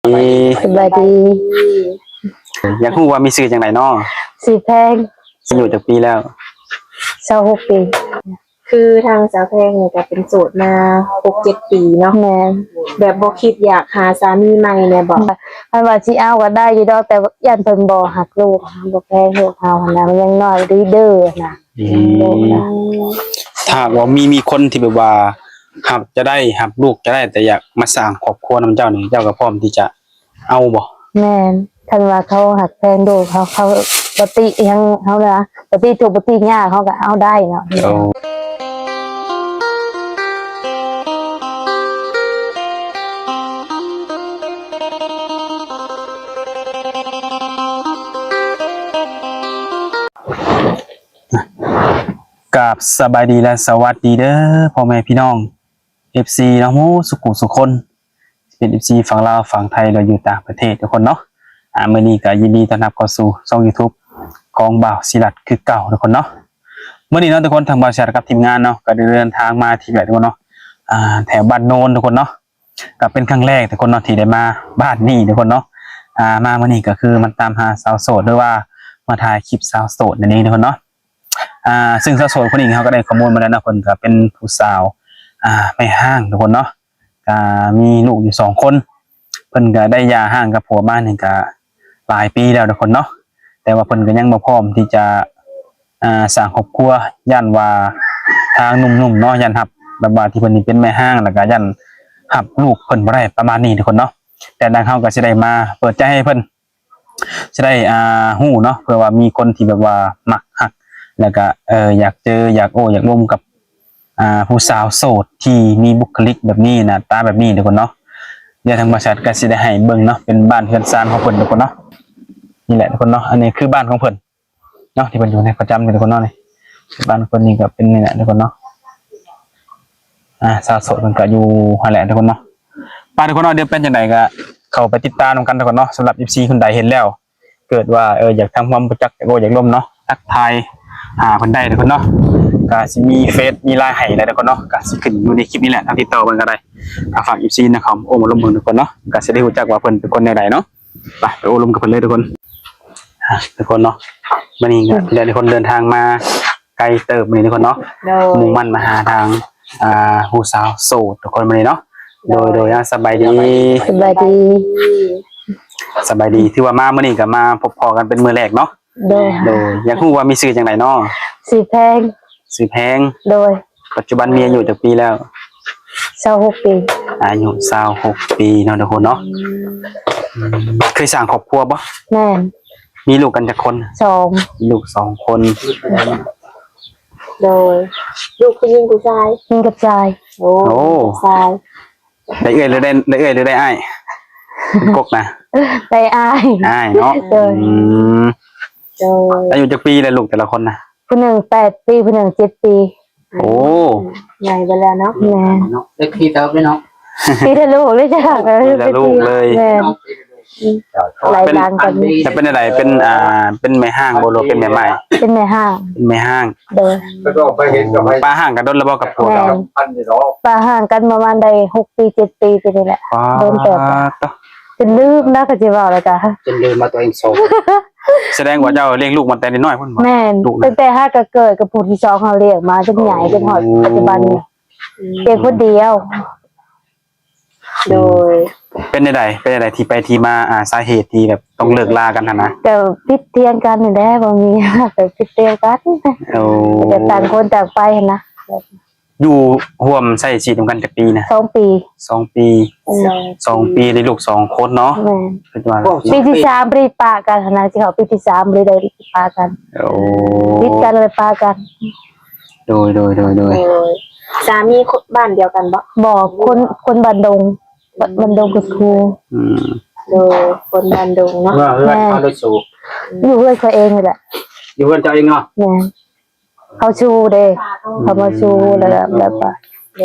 สบายดีอยากรู้ว่ามีสื่อจังไดเนาะสีแพงอยู่จากปีแล้ว26 ปีคือทางสาวแพงเนี่ยก็เป็นโสดมา6-7 ปีเนาะแม่แบบบ่คิดอยากหาสามีใหม่เนี่ยบอกคันว่าสิเอาก็ได้อยู่ดอกแต่ย่านเพิ่นบ่ฮักลูกบ่แพงลูกเฮาหั่นน่ะมันยังน้อยเด้อนะลูกนะถ้าว่ามีคนที่แบบว่าหับจะได้หับลูกจะได้แต่อยากมาสร้างครอบครัวนำเจ้านี่เจ้าก็พร้อมที่จะเอาบ่แม่นคันว่าเขาฮักแพงลูกเขาปกติยังเฮานะปกติทุกปกติยากเขาก็เอาได้เนาะกับสบายดีและสวัสดีเด้อพ่อแม่พี่น้อง FC น้องหมูสุขุสุคนเป็น FC ฝั่งลาวฝั่งไทยเราอยู่ต่างประเทศทุกคนเนาะมื้อนี้ก็ยินดีต้อนรับเข้าสู่ช่อง YouTube ของบ่าวศิลัดคือเก่าทุกคนเนาะมื้อนี้เนาะทุกคนทางบ่าวศิลัดกับทีมงานเนาะก็ได้เดินทางมาที่แบบทุกคนเนาะแถวบ้านโนนทุกคนเนาะก็เป็นครั้งแรกทุกคนเนาะที่ได้มาบ้านนี้ทุกคนเนาะมามื้อนี้ก็คือมันตามหาสาวโสดหรือว่ามาถ่ายคลิปสาวโสดนั่นเองทุกคนเนาะซึ่งสาวโสดคนนี้เขาก็ได้ข้อมูลมาแล้วนะคนก็เป็นผู้สาวไม่ห้างทุกคนเนาะมีลูกอยู่2 คนเพิ่นก็ได้หย่าห้างกับผัวมานี่ก็หลายปีแล้วทุกคนเนาะแต่ว่าเพิ่นก็ยังบ่พร้อมที่จะสร้างครอบครัวย่านว่าทางหนุ่มๆเนาะย่านรับแบบว่าที่เพิ่นนี่เป็นแม่ห้างแล้วก็ย่านรับลูกเพิ่นบ่ได้ประมาณนี้ทุกคนเนาะแต่ทางเฮาก็สิได้มาเปิดใจให้เพิ่นสิได้ฮู้เนาะเพื่อว่ามีคนที่แบบว่ามักฮักแล้วก็อยากเจออยากโอ้อยากร่วมกับผู้สาวโสดที่มีบุคลิกแบบนี้นะตาแบบนี้ทุกคนเนาะเดี๋ยวทางบริษัทก็สิได้ให้เบิ่งเนาะเป็นบ้านเฮือนซานของเพิ่นทุกคนเนาะนี่แหละทุกคนเนาะอันนี้คือบ้านของเพิ่นเนาะที่เพิ่นอยู่ในประจำทุกคนเนาะนี่บ้านเพิ่นนี่ก็เป็นนี่แหละทุกคนเนาะสาวโสดเพิ่นก็อยู่หั่นแหละทุกคนเนาะป้าทุกคนเนาะเดี๋ยวเป็นจังได๋ก็เข้าไปติดตามกันทุกคนเนาะสำหรับ FC คนใดเห็นแล้วเกิดว่าอยากทำความรู้จักอยากโอ้อยากร่วมเนาะทักทายเพิ่นได้ทุกคนเนาะก็สิมีเฟซมีไลน์ให้แล้วทุกคนเนาะก็สิขึ้นอยู่ในคลิปนี้แหละทางติดต่อเบิ่งก็ได้ฝาก FC นะครับโอ้มาร่วมเบิ่งทุกคนเนาะก็สิได้รู้จักว่าเพิ่นเป็นคนแนวใดเนาะไปโอ้ร่วมกับเพิ่นเลยทุกคนทุกคนเนาะมื้อนี้ก็ได้ทุกคนเดินทางมาไกลเติบมื้อนี้ทุกคนเนาะมุ่งมั่นมาหาทางผู้สาวโสดทุกคนมื้อนี้เนาะโดยสบายดีสบายดีที่ว่ามามื้อนี้ก็มาพบพอกันเป็นมื้อแรกเนาะโดยอยากรู้ว่ามีชื่อจังไดเนาะสีแพงโดยปัจจุบันมีอายุจักปีแล้ว26 ปีอายุ26 ปีเนาะทุกคนเนาะเคยสร้างครอบครัวบ่แม่นมีลูกกันจักคน2ลูก2 คนโดยลูกผู้หญิงผู้ชายยิงกับชายโอ้ชายได้หรือได้อ้ายกกนะได้อ้ายเนาะอายุจักปีแล้วลูกแต่ละคนนะผู้หนึ่ง8 ปีผู้หนึ่ง7 ปีโอ้ใหญ่ไปแล้วเนาะแม่เล็กพี่เติบเลยเนาะพี่ทะลุเลยจ้ะเป็นลูกเลยหลายดังกันจะเป็นอะไรเป็นแม่ห้างบ่หรือเป็นแม่ไม้เป็นแม่ห้างโดยป้าห้างกันโดนแล้วบ่กับผัวเราป้าห่างกันประมาณได้6 ปี7 ปีไปนี่แหละโดนเติบเป็นลืมนะก็สิว่าแล้วจ้ะจนลืมมาตัวเองโสดแสดงว่าเจ้าเลี้ยงลูกมาแต่น้อยพุ่นบ่แม่นตั้งแต่5ก็เกิดกับผู้ที่2เฮาเลี้ยงมาจนใหญ่จนฮอดปัจจุบันเด็กคนเดียวโดยเป็นอะไรที่ไปที่มาสาเหตุที่แบบต้องเลิกลากันนะแต่พิดเทียงกันนี่แหละบ่มีแต่พิดเทียงกันแต่ต่างคนต่างไปนะอยู่ร่วมใช้ชีวิตกันจักปีนะ2 ปี2 ปีได้ลูก2 คนเนาะเป็นว่าปีที่3บ่ได้ปะกันนะสิเขาปีที่3บ่ได้ปะกันพิดกันเลยปะกันโดยสามีบ้านเดียวกันบ่คนบ้านดงกับครูโดยคนบ้านดงเนาะแม่เขาได้สูอยู่เพื่อนเขาเองนี่แหละอยู่เพื่อนเจ้าเองเนาะแม่เขาชูเด้เขามาชูแล้วแบบว่า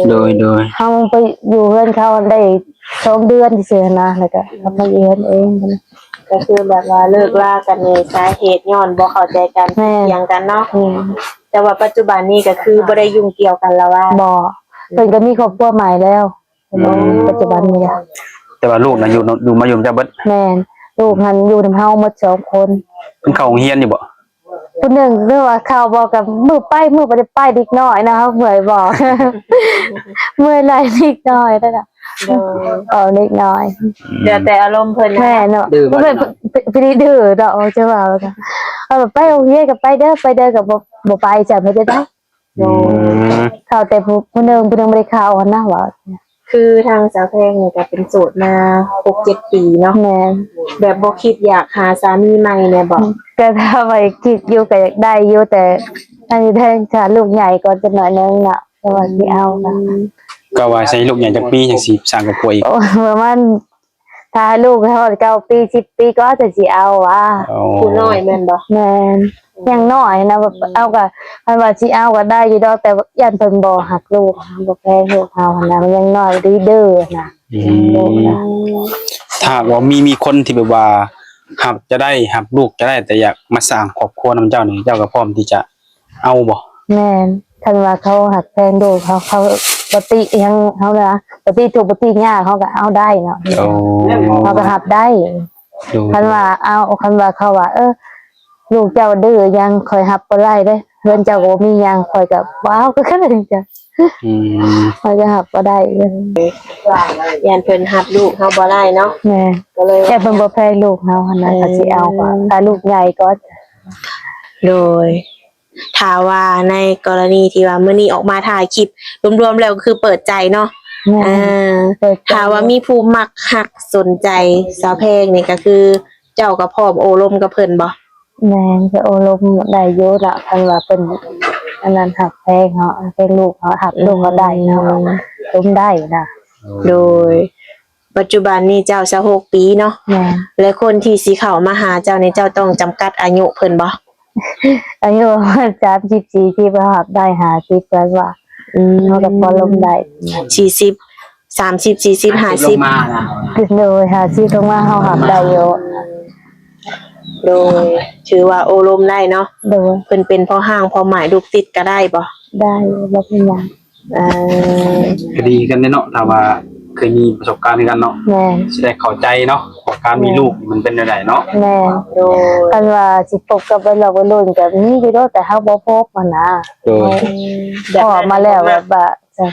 โดยเขาไปอยู่เพื่อนเขาได้2 เดือนที่เสียนะแล้วก็เขามาอยู่เองก็คือแบบว่าเลิกลากันในสาเหตุย้อนบ่เข้าใจกันเถียงกันเนาะแต่ว่าปัจจุบันนี้ก็คือบ่ได้ยุ่งเกี่ยวกันแล้วว่าบ่เพิ่นก็มีครอบครัวใหม่แล้วปัจจุบันนี้แต่ ว่าลูกน่ะอยู่มาอยู่กับเจ้าเบิด แม่นลูกหันอยู่นำเฮาหมด2คน เพิ่นเข้าโรงเรียนอยู่บ่ ผู้หนึ่งเรื่องว่าข่าวบอกกับมือบ่ได้ไปเด็กน้อยนะครับเมื่อยบอก เมื่อยไหลเด็กน้อยนั่นน่ะเด็กน้อย เดี๋ยวแต่อารมณ์เพิ่น แม่เนาะบ่เป็นดื้อดอกจะว่าแล้วก็แบบไปโรงเรียนก็ไปเด้อก็บ่ไปจ้ะไม่ได้ อืม ข่าวแต่ผู้หนึงบ่ได้ข่าวนะว่า คือทางสาวแพงนี่ก็เป็นโสดมา 6-7 ปีเนาะ แม่น แบบบ่คิดอยากหาสามีใหม่เนี่ยบ่ ก็ถ้าไปคิดอยู่ก็อยากได้อยู่แต่อันนี้แทงถ้าลูกใหญ่ก่อนจะหน่อยนึงน่ะแต่ว่าสิเอาค่ะ ก็ว่าใส่ลูกใหญ่จักปีจังสิสร้างครอบครัวอีก โอ้ประมาณถ้าลูกเขา9 ปี10 ปีก็จะสิเอาว่ะ ผู้น้อยแม่นบ่ แม่นยังน้อยนะแบบเอาก็คันว่าสิเอาก็ได้อยู่ดอกแต่ว่าย่านเพิ่นบ่ฮักลูกบ่แพงลูกเฮาหั่นน่ะมันยังน้อยเด้อนะ อืมถ้าว่ามีคนที่แบบว่าหับจะได้หับลูกจะได้แต่อยากมาสร้างครอบครัวนำเจ้านี่เจ้าก็พร้อมที่จะเอาบ่ แม่นคันว่าเขาฮักแพงลูกเขาบ่ติยังเฮานะบ่ติทุกข์บ่ติยากเขาก็เอาได้เนาะ โอ้ เขาก็ฮับได้ ดู คันว่าคันว่าเขาว่าลูกเจ้าดื้อยังคอยฮับบ่ได้เด้เฮือนเจ้าก็บ่มีหยังคอยก็ว้าวก็คือจ้ะ อืม คอยก็ฮับบ่ได้ ยานเพิ่นรับลูกเฮาบ่ได้เนาะ แม่ ก็เลย แต่เพิ่นบ่แพงลูกเฮาหั่นน่ะก็สิเอาว่าถ้าลูกใหญ่ก็ โดยถ้าว่าในกรณีที่ว่ามื้อนี้ออกมาถ่ายคลิปรวมๆแล้วก็คือเปิดใจเนาะ แม่ ถ้าว่ามีผู้มักฮักสนใจสาวแพงนี่ก็คือเจ้าก็พร้อมโอลมกับเพิ่นบ่ แม่ก็โอลมได้อยู่ละคันว่าเป็นอันนั้นหักแพงเฮาเป็นลูกเฮาหักลูกเขาได้เนาะล้มได้นะ โดย ปัจจุบันนี้เจ้า26ปีเนาะ แม่ และคนที่สิเข้ามาหาเจ้านี่เจ้าต้องจำกัดอายุเพิ่นบ่ อายุ34ที่ว่าหักได้50แล้วว่าเฮาก็พอล้มได้ 40 30 40 ลงมา 50 นะ โดย50ลงมาเฮาหักได้อยู่ โดยถือว่าโอลมได้เนาะ โดย เพิ่นเป็นพ่อห้างพ่อหมายลูกติดก็ได้บ่ ได้บ่เป็นหยัง เอ่อ ก็ดีกันเนาะถ้าว่าเคยมีประสบการณ์ด้วยกันเนาะ แม่ สิได้เข้าใจเนาะว่าการมีลูกมันเป็นจังไดเนาะ แม่ โดย คันว่าสิพบกับเราบ่ลุ้นก็มีอยู่ดอกแต่เฮาบ่พบมันนะ โดย ออกมาแล้วแบบว่าจัง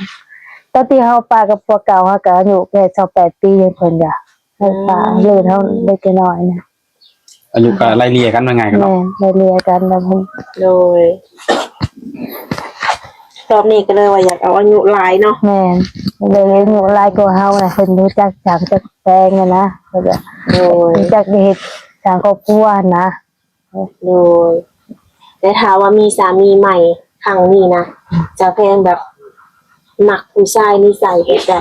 ตอนที่เฮาปากับพวกเก่าเฮาก็อายุแค่28ปีเองเพิ่นจ้ะเฮาปาเลิกเฮาเล็กน้อยนะ อายุก็ไล่เลี่ยกันว่าไงกัน แม่ เนาะ ได้เรียนกันแล้วผม โดยรอบนี้ก็เลยว่าอยากเอาอายุหลายเนาะ แม่เลยอายุหลายกว่าเฮาน่ะเพิ่นรู้จักจากแปลงน่ะนะเพิ่นว่า โดย รู้จักเฮ็ดสร้างครอบครัวนะ โดยแต่ถ้าว่ามีสามีใหม่ครั้งนี้นะจะแพงแบบหนักผู้ชายนิสัยแบบใด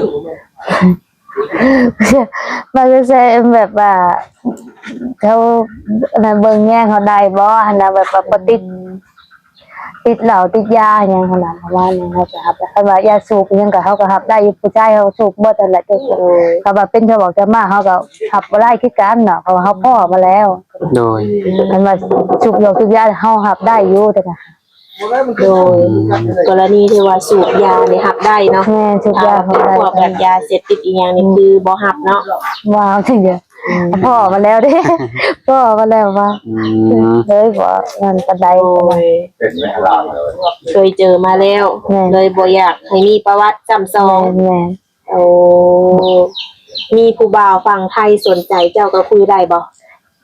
มันก็จะแบบว่าเขาน่ะเบิ่งแย่งเขาได้บ่หั่นน่ะแบบว่าบ่ติดเหล้าติดยาหยังขนาดประมาณนั้นเขาก็รับคันว่ายาสูบอิหยังก็เขาก็รับได้อยู่ผู้ชายเขาสูบบ่แต่นแหละเจ้าเขาว่าเป็นเขาบอกจะมาเขาก็รับบ่ได้คือกันเนาะเพราะว่าเขาพ่อมาแล้ว โดย คันว่าสูบเหล้าสูบยาเขารับได้อยู่แต่ก็ โดยกรณีที่ว่าสูบยาเนี่ยหับได้เนาะ แม่สูบ ถ้าย า ว่า เขา เป็น ได้ พวกแบบยาเสพติดอีกอย่างนี่คือบ่หับเนาะ ว้าวจังเด้อพ่อมาแล้วเด้ พ่อมาแล้วว่า อืม เลยบ่นั่นปานใด โดยเคยเจอมาแล้ว เลยบ่อยากให้มีประวัติซ้ำซ้อน แม่ โอ้มีผู้บ่าวฝั่งไทยสนใจเจ้าก็คุยได้บ่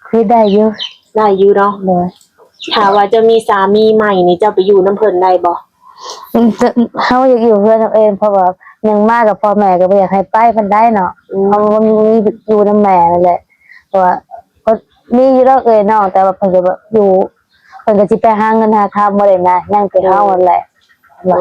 คือได้อยู่ ได้อยู่เนาะ เลย ถ้าว่าจะมีสามีใหม่นี่เจ้าไปอยู่น้ำเพิ่นได้บ่ เฮาอยากอยู่เพื่อนเราเองเพราะว่ายังมากับพ่อแม่ก็บ่อยากให้ไปมันได้เนาะเพราะว่ามีอยู่นำแม่นั่นแหละเพราะว่าก็มีอยู่แล้วน้องแต่ว่าเพิ่นก็แบบอยู่เพิ่นก็สิไปหาเงินหาคำบ่ได้นะยังแต่เฮานั่นแหละว่า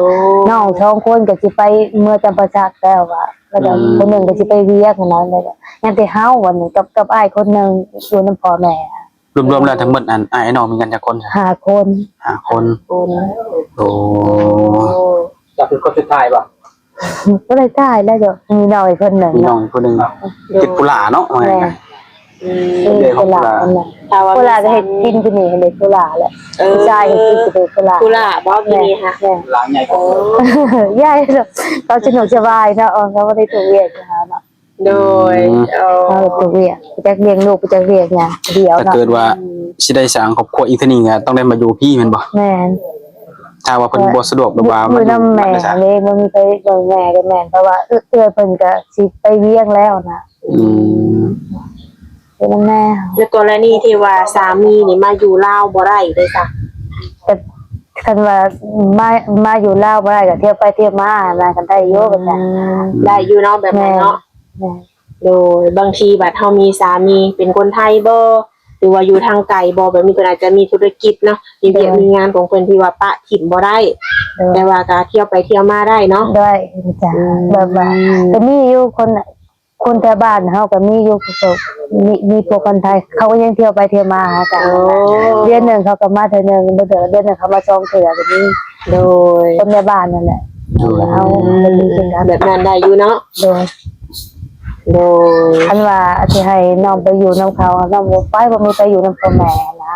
น้องสองคนก็สิไปเมื่อจำปาสักแล้วว่าแล้วก็คนหนึงก็สิไปเวียกนั่นแหละยังแต่เฮาวันนี้กับอ้ายคนหนึงอยู่นำพ่อแม่ รวมๆแล้วทั้งหมดอันอ้ายน้องมีกันจักคนจ้ะ 5 คน 5คน คน โอ้ จะเป็นคนสุดท้ายป่ะ ก็เลยได้แล้วเดี๋ยวมีน้อยคนหนึง มีน้อง เนาะ อีกคนหนึงติดปุหลาเนาะว่าไง อืม เป็นกุหลาบนั่นแหละ ถ้าว่า กุหลาบก็เห็ดกินที่นี่เห็ดกุหลาบแหละผู้ชายเห็ดกินจะเป็นกุหลาบ กุหลาบบ่ที่นี่ค่ะ แม่ หลังใหญ่ก โอ้ ว่า ย่ายเนาะเขาสนุกสบายเนาะเขาไม่ได้ถูกเวียนนะคะเนาะ โดยเอา เอาไปเวียกไปจักเลี้ยงลูกไปจักเวียกหยังเดียว ถ้า เนาะ เกิดว่าสิได้สร้างครอบครัวอีกเทื่อนึงก็ต้องได้มาอยู่พี่แม่นบ่ แม่น ถ้าว่าเพิ่นบ่สะดวกหรือว่า อ มัน ยู่นำแม่ ได้ซะ เลยบ่มีไปเบิ่งแม่กับแม่เพราะว่าเอื้อเพิ่นก็สิไปเวียงแล้วนะ อืม อยู่นำแม่ แล้วกรณีที่ว่าสามีนี่มาอยู่ลาวบ่ได้เลยจ้ะ แต่คันว่ามาอยู่ลาวบ่ได้ก็เที่ยวไปเที่ยวมานะกันได้อยู่กันจ้ะ ได้อยู่เนาะแบบนั้นเนาะ แม่ โดยบางทีบัดเฮามีสามีเป็นคนไทยบ่หรือว่าอยู่ทางไกลบ่แบบนี้เพิ่นอาจจะมีธุรกิจเนาะมีเวียกมีงานของเพิ่นที่ว่าปะถิ่นบ่ได้ แต่ว่าก็เที่ยวไปเที่ยวมาได้เนาะ ด้วยจ้ะแบบว่าก็มีอยู่คนแถวบ้านเฮาก็มีอยู่พวกมีพวกคนไทยเขาก็ยังเที่ยวไปเที่ยวมาหากัน โอ้ เดือนหนึงเขาก็มาเทื่อนึงบ่เดือนนึงเขามา2เทื่อก็มี โดย คนในบ้านนั่นแหละเอาเป็นกินกัน แบบนั้นได้อยู่เนาะ โดย โดย คันว่าสิให้น้องไปอยู่นำเขาน้องบ่ไปบ่มีไปอยู่นำพ่อแม่นะ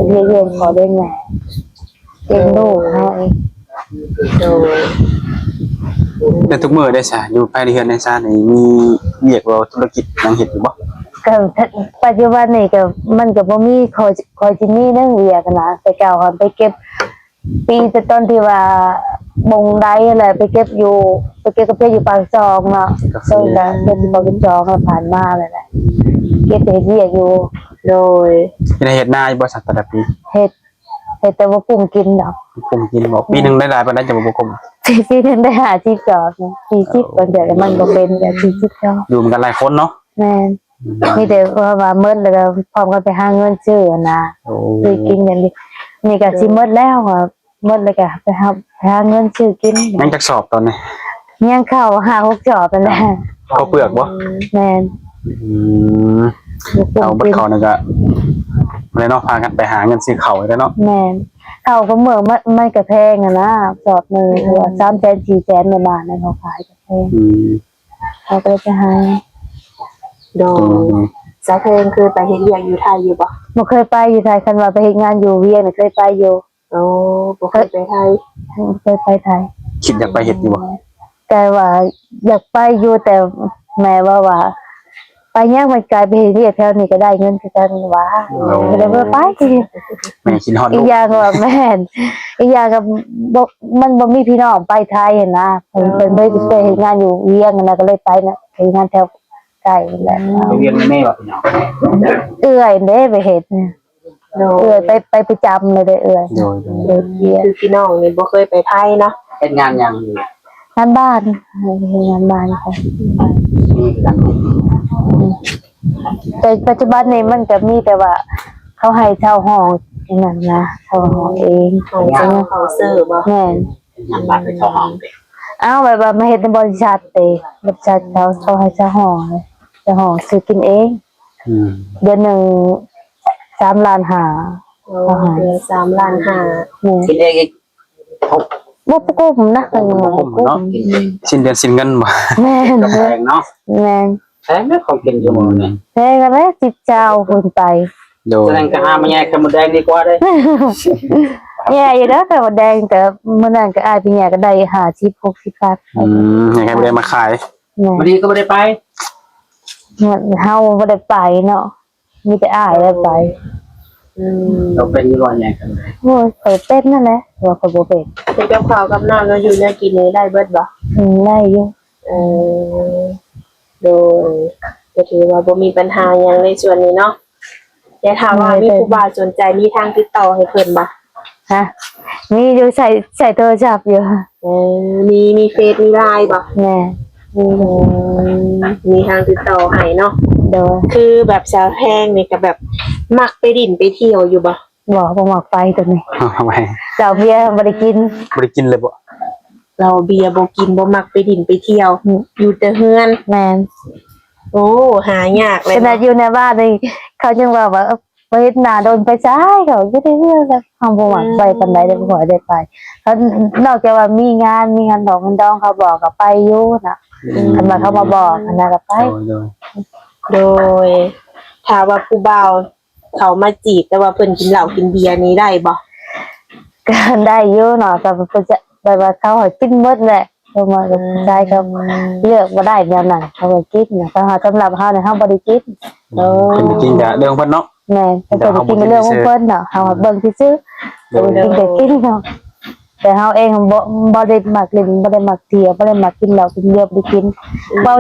เรียนขอเลี้ยงแม่เลี้ยงลูกเฮาเอง โดย แต่ทุกมื้อได้ซะอยู่ภายในเฮือนในซ่านนี่มีเวียกว่าธุรกิจหยังเฮ็ดอยู่บ่ ก็ปัจจุบันนี่ก็มันก็บ่มีคอยสิมีเรื่องเวียกันนะแต่เก่าเขาไปเก็บปีแต่ต้นที่ว่าบงไดอะไรไปเก็บกาแฟอยู่ปากซองเนาะซึ่งก็เป็นปากซองผ่านมาเลยแหละเก็บไปเวียอยู่ โดย เป็นเฮ็ดนาอยู่บ่สักแต่ละปี เฮ็ดแต่ว่าปุ่มกินดอก คุมกินบ่ปีหนึงได้หลายปานใดจะบ่คุม ปีนึงได้50จอบนะ40ก็เดี๋ยวมันบ่เป็นแบบ40จอบ อยู่กันหลายคนเนาะ แม่นมีแต่ว่าเมิดแล้วก็พร้อมกันไปหาเงินซื้อนะ โอ้ ซื้อกินอย่างนี้นี่ก็สิหมดแล้วอ่ะหมดเลยก็ไปหาเงินซื้อกิน ยังจักสอบตอนนี้ ยังเข้า5-6จอบนั่นแหละ ข้าวเปลือกบ่ แม่น อืมเอาบัดเขานี่ก็เลยเนาะพากันไปหาเงินซื้อข้าวแล้วเนาะ แม่นเข้าก็เมืองมันก็แพงอ่ะนะจอบนึงว่า300,000 400,000ในบ้านนั่นเขาขายก็แพง อืม เขาก็เลยไปหา โดยสาวเพลงคือไปเฮ็ดเวียกอยู่ไทยอยู่บ่ บ่เคยไปอยู่ไทยคันว่าไปเฮ็ดงานอยู่เวียงน่ะเคยไปอยู่ โอ้บ่เคยไปไทย เคยไปไทย คิดอยากไปเฮ็ดอยู่บ่ แต่ว่าอยากไปอยู่แต่แม่ว่าไปย่างมันไกลไปเฮ็ดเวียกแถวนี้ก็ได้เงินคือกันว่าก็เลยบ่ไป แม่คิดฮอด อี ลู ก ก อย่างก็ว่าแม่นอีกอย่างก็บ่มันบ่มีพี่น้องไปไทยหั้นนะเพิ่นไปเฮ็ดงานอยู่เวียงนะก็เลยไปนะเฮ็ดงานแถวใกล้นั่นแหละ ไปเรียนแม่ว่าพี่น้อง เอื้อยเด้ไปเฮ็ดเนี่ย โด เอื้อย ยไปประจำเลยเด้อเอื้อย โดย เฮ็ดเวียง คือพี่น้องนี่บ่เคยไปไทยเนาะ เฮ็ดงานหยังอยู่ งานบ้านเฮ็ดงานบ้านค่ะ นี่หลัง แต่ปัจจุบันนี้มันก็มีแต่ว่า เขาให้เช่าห้องอย่างนั้นนะเช่าห้องเอง ของเจ้าของเซอร์บ่ แม่น ทำบ้านไปเข้าห้องเด้ เอาแบบว่ามาเฮ็ดในบริษัทเด้บริษัทเขาให้เช่าห้องเลยเช่าห้องซื้อกินเอง อืม เดือนหนึ่ง3 ล้านห้า โอ้เดือน3ล้านห้า นี่ คิดเองอีกทบ บ่ปกุ้มนะกันบ่ คุ้ม กุ้ เนาะ ม สิ้นเดือนสิ้นเงินบ่ แม่น ก็แพงเนาะ แม่น แพงนะของกินอยู่หมื้อนี้ แม่ก็เลยจิบเจ้าเพิ่นไป โดย แสดงก็หามาแยกกันหมดแดงดีกว่าเด้ แย่อยู่แล้วแต่ว่าแดงแต่มื้อนั้นก็อายไปแย่ก็ได้50 60บาท อืมยังไงบ่ได้มาขาย แม่ วันนี้ก็ไม่ได้ไป เฮาบ่ได้ไปเนาะมีแต่อายได้ไป เราเป็นอยู่ร้อยแยกกันเลย โอ้ยเปิดเป็นนั่นแหละว่าเขาบ่เป็น เป็นกับข้าวกับน้ำแล้วอยู่เนี่ยกินนี้ได้เบิดบ่ ได้อยู่ เออโดยก็ถือว่าบ่มีปัญหาหยังในส่วนนี้เนาะแต่ถามว่ามีผู้บ่าวสนใจมีทางติดต่อให้เพิ่นบ่ ฮะมีอยู่ใส่โทรศัพท์อยู่ มีเฟซมีไลน์บ่ แม่มีอยู่ มีทางติดต่อให้เนาะ โดย คือแบบสาวแพงนี่ก็แบบมักไปดิ่นไปเที่ยวอยู่บ่ บอกบ่มักไปตัวนี้ ทำไม เจ้าเบียร์บ่ได้กิน บ่ได้กินเลยบ่ เราเบียร์บ่กินบ่มักไปดิ่นไปเที่ยว อยู่แต่เฮือน แม่น โอ้หายากเลย ขนาดอยู่ในบ้านนี่เขายังว่าไปเฮ็ดหน้าโดนไปซ้ายเขาอยู่ในเรื่องแล้วเฮาบ่มักไปปานใดได้บ่ค่อยได้ไปเขานอกจากว่ามีงานดอกมันดองเขาบอกก็ไปอยู่น่ะคันว่าเขามาบอกอันนั้นก็ไป โดย โดยถ้าว่าผู้บ่าวเขามาจีบแต่ว่าเพิ่นกินเหล้ากินเบียร์นี้ได้บ่ ก็ได้อยู่เนาะแต่เพิ่นจะแบบว่าเขาให้กินหมดแหละ ลงมากับได้ก็เลือกบ่ได้แบบนั้นเขาก็กินนะแต่สำหรับเฮาเนี่ยเฮาบ่ได้กิน เป็นไปกินกับเรื่องเพิ่นเนาะ แม่แต่เพิ่นกินเป็นเรื่องของเพิ่นเนาะเฮาเบิ่งซื่อๆเพิ่นกินแต่กินเนาะแต่เฮาเองบ่ได้มักเล่นบ่ได้มักเที่ยวบ่ได้มักกินเหล้ากินเบียร์บ่ได้กินเว้า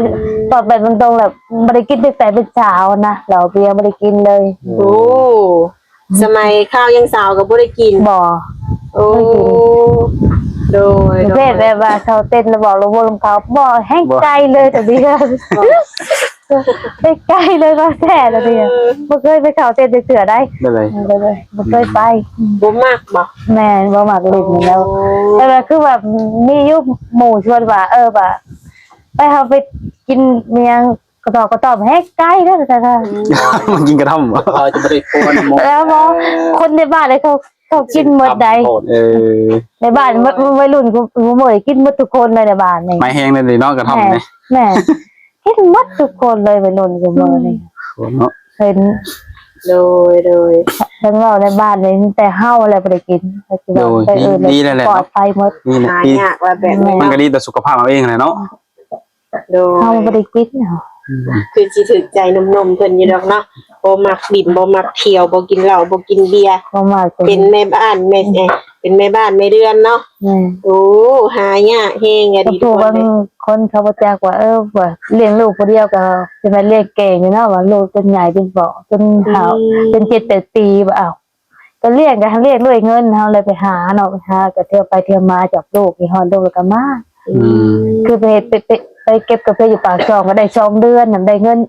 ตอบแบบตรงๆแบบบ่ได้กินตั้งแต่เป็นสาวนะเหล้าเบียร์บ่ได้กินเลย โอ้สมัยข้าวยังสาวก็บ่ได้กิน บ่ โอ้โดย ประเภทแบบว่าเขาเต้นแล้วบอกลมเขาบ่แห้งใจเลยแต่เดียวไปไกลเลยก็แท้แต่เดียวบ่เคยไปเขาเต้นเสือได้ ได้เลย เลยบ่เคยไป บ่มักบ่ แม่บ่มักลิ้นแล้ว แต่ว่าคือแบบมียุคหมู่ชวนว่าว่าไปเฮาไปกินเมียงกระตอบแห้งใจเด้อแต่ค่ะ มันกินกระท่อมเหรอ เราจะไม่ได้โกนหมด แล้วบ่คนในบ้านเลยเขากินหมดใด เออ ในบ้านวัยรุ่นกูเหมยกินหมดทุกคนเลยในบ้านนี่ ไม้แห้งเลยเนาะกระท่อมเนี่ย แม่กินหมดทุกคนเลยวัยรุ่นกูเหมยนี่ เนาะ เห็น โดย ทั้งเราในบ้านเลยแต่เฮาอะไรบ่ได้กินปัจจุบันไปอื่นเลยปลอดภัยหมด นี่แหละ หา ดี ยากว่าแบบนี้ มันก็ เนาะ ดีต่อสุขภาพเราเองเลยเนาะ โดย เฮาบ่ได้กินเนาะ คือสิถึกใจหนุ่มๆเพิ่นอยู่ดอกเนาะบ่มักบิ่มบ่มักเที่ยวบ่กินเหล้าบ่กินเบียร์ บ่มาก เป็นแม่บ้านแม่เป็นแม่บ้านแม่เรือนเนาะ แม่ โอ้หายากแฮงอะ ก็ ดีทุ ถู ก ก คน บาง เลย คนเขาบ่แจ้งว่าว่าเลี้ยงลูกผู้เดียวก็จะมาเลี้ยงเก่งอยู่เนาะว่าลูกจนใหญ่เป็นบ่จนเฒ่าจน7-8ปีบ่อ้าวก็เลี้ยงด้วยเงินเฮาเลยไปหาเนาะไปหาก็เที่ยวไปเที่ยวมาจับลูกอีฮอดลูกแล้วก็มา คือไปเก็บกาแฟอยู่ปากช่องก็ได้2 เดือนน่ะได้เงิน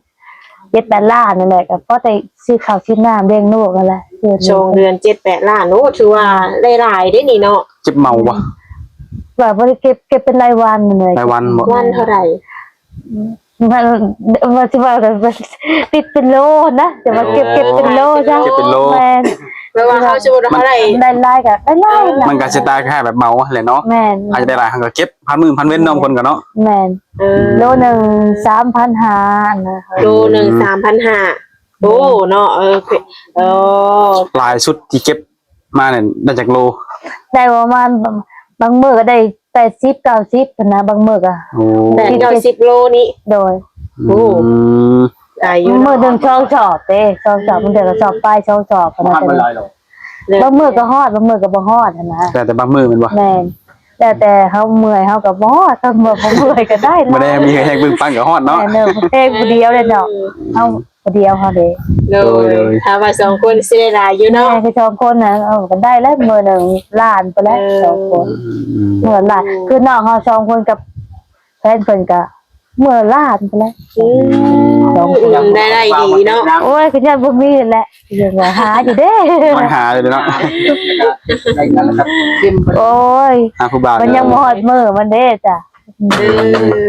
7-8 ล้านนั่นแหละก็พอได้ซื้อข้าวซื้อน้ำเลี้ยงลูกนั่นแหละ ชงเดือน7-8 ล้านโอ้ถือว่าหลายๆเด้นี่เนาะ เจ็บเมาปะ ว่าบ่ได้เก็บเป็นรายวันนั่นเลย รายวันบ่ วันเท่าไหร่ มันสิว่าติดเป็นโลนะจะมาเก็บเป็นโลจ้ะแม่น แปลว่าเขาสมมุติว่าเท่าไหร่ ได้ไล่ก็ได้ไล่ มันก็สไตล์แค่แบบเมาแหละเนาะ แม่น อาจจะได้หลายครั้งก็เก็บพันเว้นน้องคนกันเนาะ แม่น โลนึง 3,500นะ โลหนึ่ง 3,500โอ้เนาะเออ หลายชุดที่เก็บมาเนี่ยได้จากโล ได้ประมาณบางมื้อก็ได้80-90นะบางมื้อก็ โอ้ 8-10 โลนี่ โดย โอ้ ได้อยู่ มื้อ เนาะ นึงช่องชอบเด้ช่องชอบมันเดือนก็ชอบไปช่องชอบ ทำมันลอยหรอก บางมื้อก็ฮอดบางมื้อก็บ่ฮอดนะ แต่บางมือมันบ่ แม่นแต่เฮาเมื่อยเฮาก็บ่ฮอดถ้าเมื่อยก็ได้ ไม่ได้มีแค่บึ้งปังกับฮอดเนาะ แม่เด้อเพลงผู้เดียวเลยเนาะเฮาผู้เดียวเฮาเด้ เลยถ้าว่า2คนสิได้หลายอยู่ แม่ เนาะ คือ2คนน่ะก็ได้แล้วมื้อนึงล้านไปแล้ว2คนมื้อล้านคือน้องเฮา2คนกับแฟนเพิ่นก็มื้อล้านไปแล้ว ได้ดีเนาะ โอ้ยคือยังบ่มีนั่นแหละยังว่าหาอยู่เด้ มันหาเลยเนาะ ได้กันแล้วครับเข้ม โอ้ย หาผู้บ่าว มันยังบ่ฮอดมื้อมันเด้จ้ะ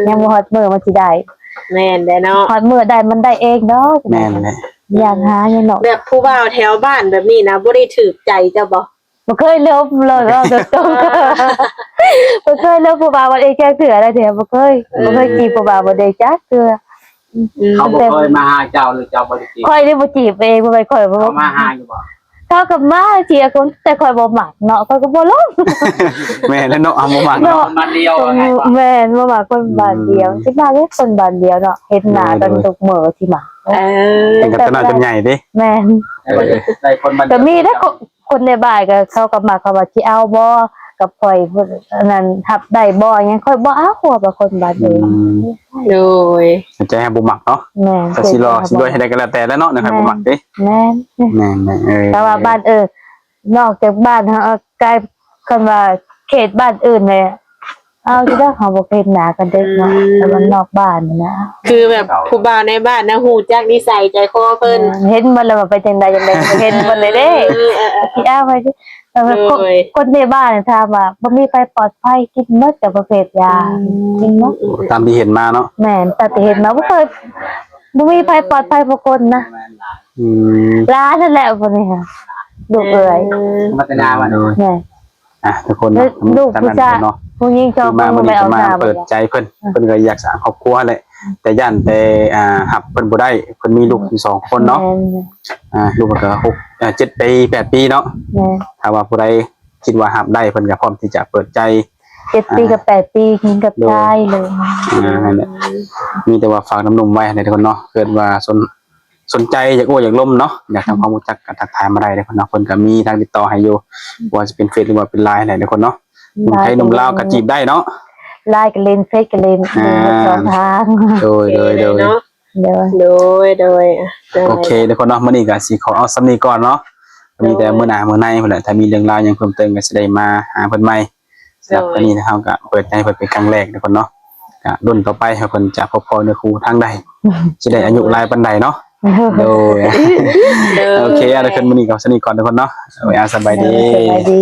ยังบ่ฮอดมื้อมันสิได้ แม่นได้เนาะ ฮอดมื้อได้มันได้เองเนาะ แม่นเลย อยากหายังเนาะ แบบผู้บ่าวแถวบ้านแบบนี้นะบ่ได้ถูกใจเจ้าบ่ บ่เคยลบเลยว่าตรงๆบ่เคยลบผู้บ่าวบ่ได้แก้เถื่ออะไรเถื่อบ่เคยจีบผู้บ่าวบ่ได้จักเถื่อ เขาบอกเคยมาหาเจ้าหรือเจ้าบริจี ค่อยได้บ่จีบเองบ่ไปค่อยบ่ เขามาหาอยู่บ่ เขากับมาเจียคนแต่ค่อยบ่มักเนาะเขาก็บ่ลง แม่แล้วเนาะเอาบ่มัก เนาะ เนาะ มันเดียวไงวะ แม่นบ่มักคนบ้านเดียวสิมาเฮ็ดคนบ้านเดียวเนาะเฮ็ดหน้ากันทุกมื้อสิมา เป็นกันตนาจนใหญ่เด้ แม่น ได้คนมัน ก็มีได้คนในบ้านก็เขาก็มาเขาว่าสิเอาบ่กับข่อยอันนั้นทับได้บ่หยังค่อยบ่เอาหัวกับคนบ้านเอง โดย ใจให้บ่มักเนาะ แม่น ก็สิรอสิด้วยให้ได้ก็แล้วแต่แล้วเนาะนะครับบ่มักเด้ แม่น แม่นๆ แต่ว่าบ้านนอกจากบ้านเฮาใกล้คันว่าเขตบ้านอื่นเลยเอาที่ได้เขาบ่เป็นหนากันเด้เนาะแต่มันนอกบ้านนี่นะ คือแบบผู้บ่าวในบ้านนะฮู้จักนิสัยใจคอเพิ่น เห็นมันแล้วว่าไปจังใดเห็นมันเลยเด้ที่อ้าไว้แต่ว่าคนในบ้านถามว่าบ่มีไฟปลอดภัยกินหมดแต่ประเภทยากินหมด ตามที่เห็นมาเนาะ แม่นแต่เห็นมาบ่เคยบ่มีไฟปลอดภัยบ่คนนะ อืม ร้านนั่นแหละพุ่นนี่ค่ะลูกเอ้ย พัฒนาวัน แม่ ทุกคนเนาะ ลูกผู้ชาย เนาะ ผู้หญิงชอบ มา บ่ วัน ไป นี้ เอา มา หน้าบ่ เปิดใจเพิ่นก็อยากสร้างครอบครัวแหละแต่ย่านแต่หับเพิ่นบ่ได้เพิ่นมีลูกอยู่2คนเนาะลูกก็7 ปี 8 ปีเนาะ แม่ ถ้าว่าผู้ใดคิดว่าหับได้เพิ่นก็พร้อมที่จะเปิดใจ 7 ปีกับ8 ปีกินกับชายเลย นั่นแหละมีแต่ว่าฝากน้ำนมไว้ให้ทุกคนเนาะเกิดว่าสนใจอยากโอ้อยากล้มเนาะอยากทำความรู้จักกันทักทายมาได้เลยคนเนาะคนก็มีทางติดต่อให้อยู่ว่าจะเป็นเฟซหรือว่าเป็นไลน์อะไรทุกคนเนาะหนุ่มไทยหนุ่มลาวก็จีบได้เนาะ ไลน์ก็เล่นเฟซก็เล่นสองทาง โดย เนาะ เดี๋ยว โดยโอเคทุกคนเนาะมื้อนี้ก็สิขอเอาสำนี้ก่อนเนาะมีแต่มื้อหน้ามื้อในพุ่นแหละถ้ามีเรื่องราวหยังเพิ่มเติมก็สิได้มาหาเพิ่นใหม่สำหรับวันนี้นะครับก็เปิดใจเพิ่นเป็นครั้งแรกทุกคนเนาะก็รุ่นต่อไปให้เพิ่นจะพบพ่อในครูทางใดสิได้อายุหลายปานใดเนาะโดยโอเคทุกคนมื้อนี้ก็สำนี้ก่อนทุกคนเนาะเอาไว้สบายดี สบายดี